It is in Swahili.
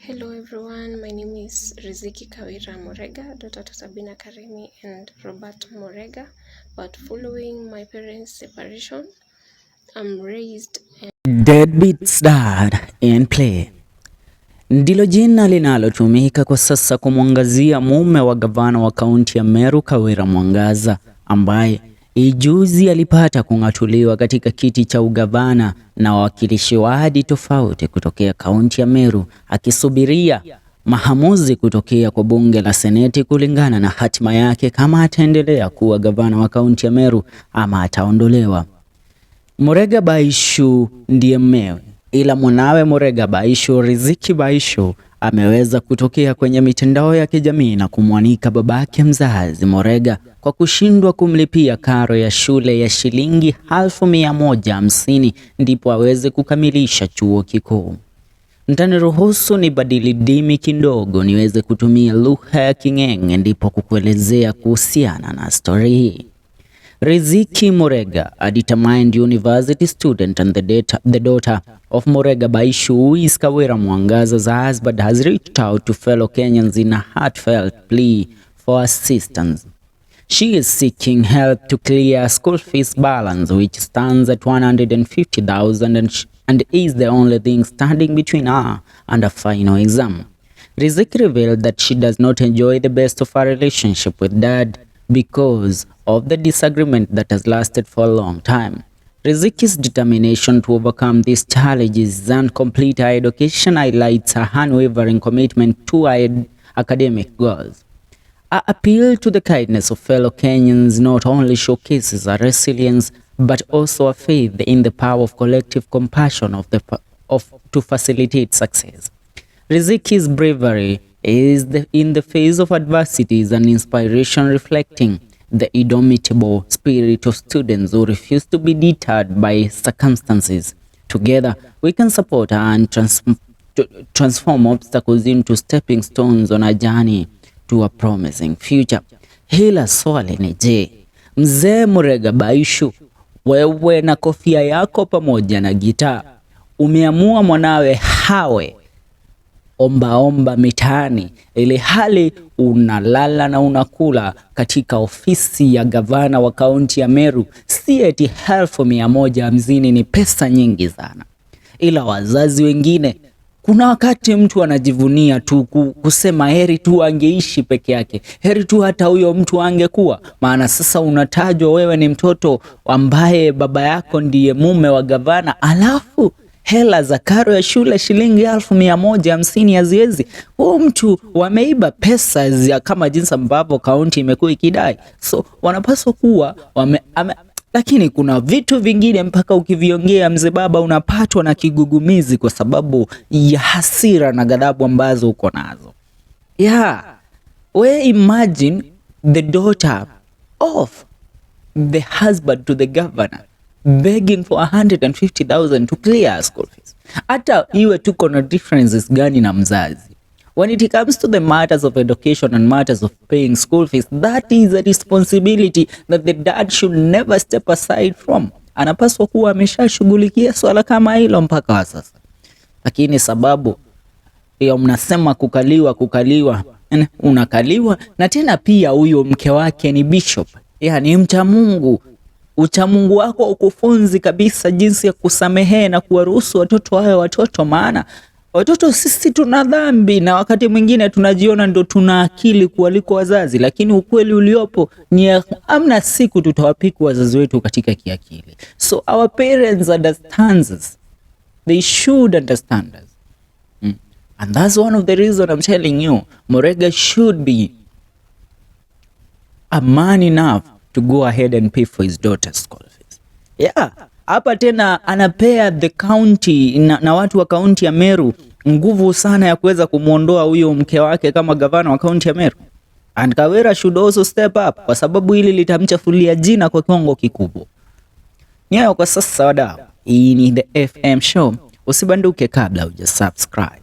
Hello everyone, my name is RIZIKI Kawira Mwangaza, daughter to Sabina Karimi and Robert MUREGA, but following my parents' separation, I'm raised Deadbeat's dad in play ndilo jina linalotumika kwa sasa kumwangazia mume wa gavana wa kaunti ya Meru Kawira Mwangaza, ambaye ijuzi alipata kung'atuliwa katika kiti cha ugavana na wawakilishi wadi tofauti kutokea kaunti ya Meru, akisubiria maamuzi kutokea kwa bunge la seneti kulingana na hatima yake kama ataendelea kuwa gavana wa kaunti ya Meru ama ataondolewa. MUREGA BAICHU ndiye mmewe, ila mwanawe MUREGA BAICHU, RIZIKI BAICHU, ameweza kutokea kwenye mitandao ya kijamii na kumwanika babake mzazi MUREGA kwa kushindwa kumlipia karo ya shule ya shilingi 150,000 ndipo aweze kukamilisha chuo kikuu. Mtaniruhusu nibadili dimi kidogo niweze kutumia lugha ya King'eng'e ndipo kukuelezea kuhusiana na story hii. RIZIKI MUREGA, a determined university student and the daughter of MUREGA BAICHU, who is Kawira Mwangaza's husband, has reached out to fellow Kenyans in a heartfelt plea for assistance. She is seeking help to clear school fees balance, which stands at 150,000 and is the only thing standing between her and a final exam. RIZIKI revealed that she does not enjoy the best of her relationship with dad because of the disagreement that has lasted for a long time. RIZIKI's determination to overcome these challenges and complete her education highlights her unwavering commitment to her academic goals. Her appeal to the kindness of fellow Kenyans not only showcases her resilience but also a faith in the power of collective compassion to facilitate success. RIZIKI's bravery is in the face of adversities an inspiration reflecting the indomitable spirit of students who refuse to be deterred by circumstances. Together, we can support her and transform obstacles into stepping stones on a journey to a promising future. Hila swali ni je, mzee MUREGA BAICHU, wewe na kofia yako pamoja na gitaa, umeamua mwanawe hawe omba mitaani ili hali unalala na unakula katika ofisi ya gavana wa kaunti ya Meru? Si eti 150,000 ni pesa nyingi sana, ila wazazi wengine kuna wakati mtu anajivunia tu kusema heri tu angeishi peke yake, heri tu hata huyo mtu angekuwa. Maana sasa unatajwa wewe ni mtoto ambaye baba yako ndiye mume wa gavana, alafu hela za karo ya shule shilingi 150,000 haziwezi. Huyo mtu wameiba pesa kama jinsi ambavyo kaunti imekuwa ikidai. So wanapaswa kuwa lakini kuna vitu vingine mpaka ukiviongea mzee baba unapatwa na kigugumizi kwa sababu ya hasira na ghadhabu ambazo uko nazo. We imagine the daughter of the husband to the governor begging for 150,000 to clear school fees. Hata iwe tuko na differences gani na mzazi, when it comes to the matters of education and matters of paying school fees, that is a responsibility that the dad should never step aside from. Anapaswa kuwa ameshashughulikia swala kama hilo mpaka sasa. Lakini sababu ya mnasema kukaliwa, unakaliwa. Na tena pia huyo mke wake ni bishop, ni mcha Mungu. Uchamungu wako ukufunzi kabisa jinsi ya kusamehe na kuwaruhusu watoto wawe watoto, maana watoto sisi tuna dhambi na wakati mwingine tunajiona ndo tuna akili kuliko wazazi, lakini ukweli uliopo ni amna siku tutawapiku wazazi wetu katika kiakili. So our parents understand us. They should understand us. And that's one of the reason I'm telling you, MUREGA should be a man enough to go ahead and pay for his daughter's school fees. Hapa tena anapea the county na watu wa kaunti ya Meru nguvu sana ya kuweza kumuondoa huyo mke wake kama gavana wa kaunti ya Meru. And Kawira should also step up kwa sababu hili litamchafulia jina kwa kiwango kikubwa. Nyayo kwa sasa wadau. Hii ni The FM Show. Usibanduke kabla hujasubscribe.